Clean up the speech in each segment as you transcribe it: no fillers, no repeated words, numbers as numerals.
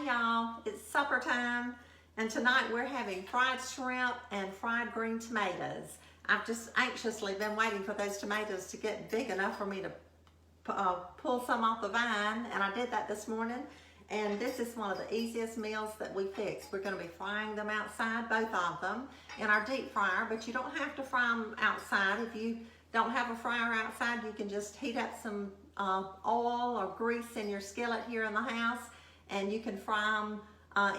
Hey y'all, it's supper time, and tonight we're having fried shrimp and fried green tomatoes. I've just anxiously been waiting for those tomatoes to get big enough for me to pull some off the vine, and I did that this morning. And this is one of the easiest meals that we fix. We're going to be frying them outside, both of them, in our deep fryer, but you don't have to fry them outside. If you don't have a fryer outside, you can just heat up some oil or grease in your skillet here in the house, and you can fry them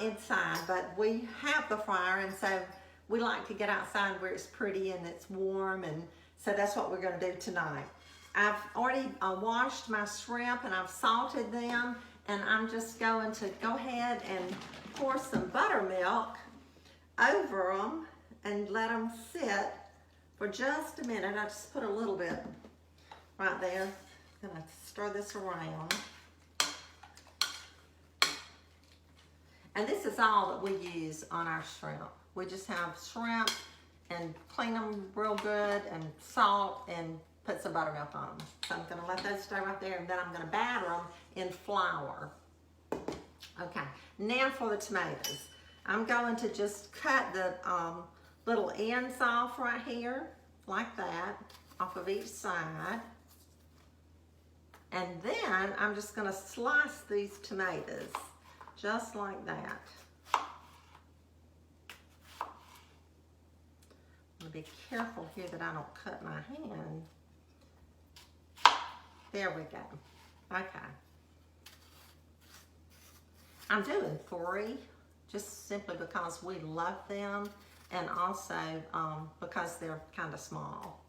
inside. But we have the fryer, and so we like to get outside where it's pretty and it's warm, and so that's what we're going to do tonight. I've already washed my shrimp and I've salted them, and I'm just going to go ahead and pour some buttermilk over them and let them sit for just a minute. I just put a little bit right there. I'm gonna stir this around. And this is all that we use on our shrimp. We just have shrimp and clean them real good and salt and put some buttermilk on them. So I'm gonna let those stay right there, and then I'm gonna batter them in flour. Okay, now for the tomatoes. I'm going to just cut the little ends off right here, like that, off of each side. And then I'm just gonna slice these tomatoes, just like that. I'm gonna be careful here that I don't cut my hand. There we go. Okay. I'm doing 3, just simply because we love them, and also because they're kind of small.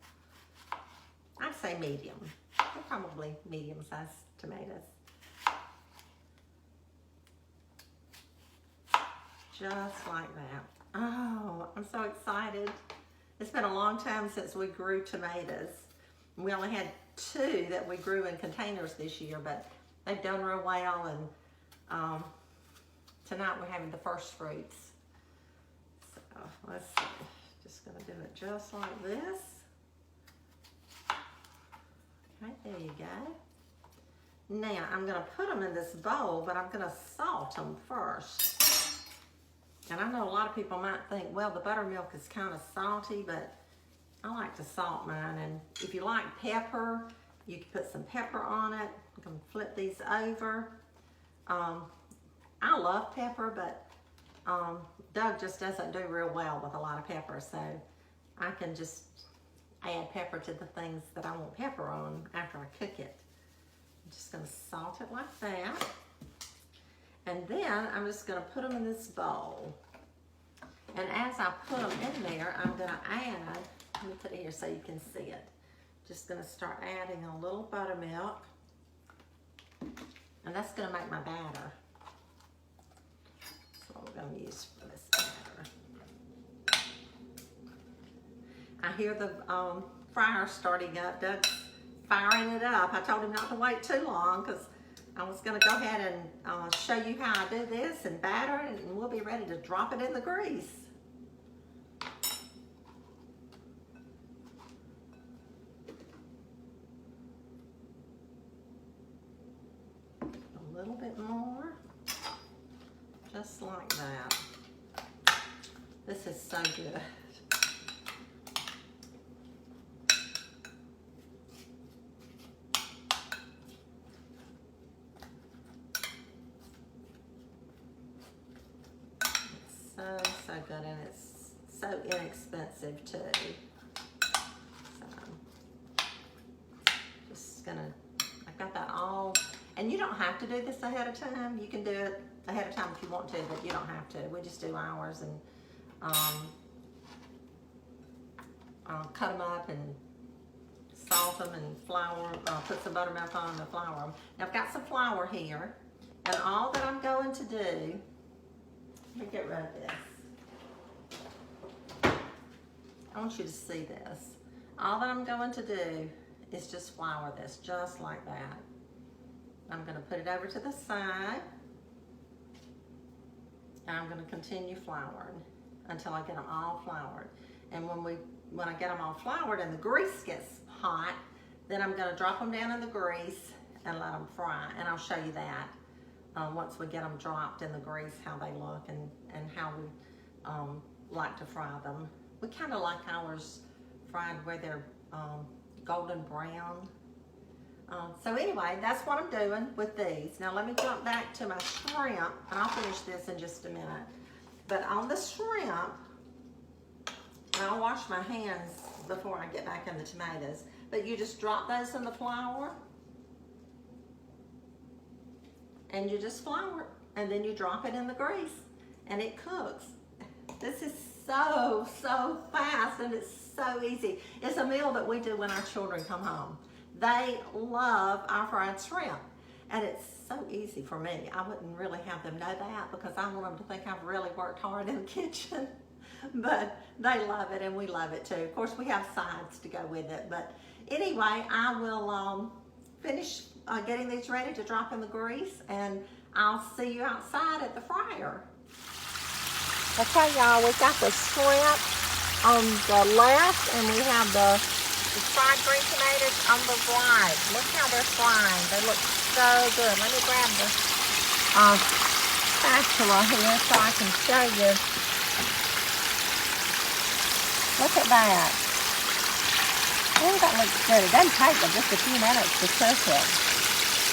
I'd say medium. They're probably medium-sized tomatoes. Just like that. Oh, I'm so excited. It's been a long time since we grew tomatoes. We only had 2 that we grew in containers this year, but they've done real well, and tonight we're having the first fruits. So let's see, just gonna do it just like this. Okay, there you go. Now I'm gonna put them in this bowl, but I'm gonna salt them first. And I know a lot of people might think, well, the buttermilk is kind of salty, but I like to salt mine. And if you like pepper, you can put some pepper on it. I'm gonna flip these over. I love pepper, but Doug just doesn't do real well with a lot of pepper, so I can just add pepper to the things that I want pepper on after I cook it. I'm just gonna salt it like that. And then I'm just gonna put them in this bowl. And as I put them in there, I'm gonna add, let me put it here so you can see it. Just gonna start adding a little buttermilk. And that's gonna make my batter. That's what we're gonna use for this batter. I hear the fryer starting up. Doug's firing it up. I told him not to wait too long because I was gonna go ahead and show you how I do this and batter it, and we'll be ready to drop it in the grease. A little bit more, just like that. This is so good. So good, and it's so inexpensive too. So just gonna, I've got that all, and you don't have to do this ahead of time. You can do it ahead of time if you want to, but you don't have to. We just do ours, and cut them up and salt them and flour, put some buttermilk on them and flour them. Now I've got some flour here, and all that I'm going to do, let me get rid of this. I want you to see this. All that I'm going to do is just flour this, just like that. I'm gonna put it over to the side, and I'm gonna continue flouring until I get them all floured. And when I get them all floured and the grease gets hot, then I'm gonna drop them down in the grease and let them fry, and I'll show you that. once we get them dropped in the grease, how they look and how we like to fry them. We kind of like ours fried where they're golden brown. So anyway, that's what I'm doing with these. Now let me jump back to my shrimp, and I'll finish this in just a minute. But on the shrimp, and I'll wash my hands before I get back in the tomatoes, but you just drop those in the flour, and you just flour it, and then you drop it in the grease, and it cooks. This is so fast, and it's so easy. It's a meal that we do when our children come home. They love our fried shrimp, and it's so easy for me. I wouldn't really have them know that because I want them to think I've really worked hard in the kitchen, but they love it, and we love it too. Of course, we have sides to go with it, but anyway, I will finish getting these ready to drop in the grease, and I'll see you outside at the fryer. Okay, y'all, we've got the shrimp on the left, and we have the fried green tomatoes on the right. Look how they're frying. They look so good. Let me grab the spatula here so I can show you. Look at that. Oh, that looks good. It doesn't take but just a few minutes to cook it.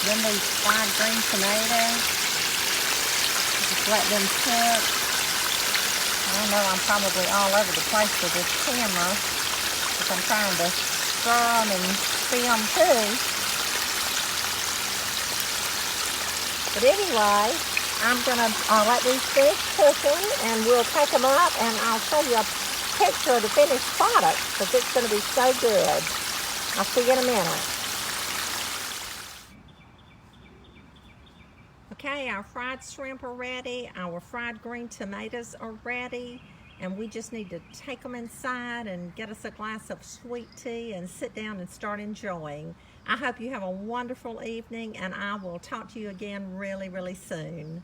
Then these fried green tomatoes, just let them cook. I know I'm probably all over the place with this camera because I'm trying to stir them and film too. But anyway, I'm gonna let these finish cooking, and we'll take them up, and I'll show you a picture of the finished product because it's gonna be so good. I'll see you in a minute. Okay, our fried shrimp are ready, our fried green tomatoes are ready, and we just need to take them inside and get us a glass of sweet tea and sit down and start enjoying. I hope you have a wonderful evening, and I will talk to you again really soon.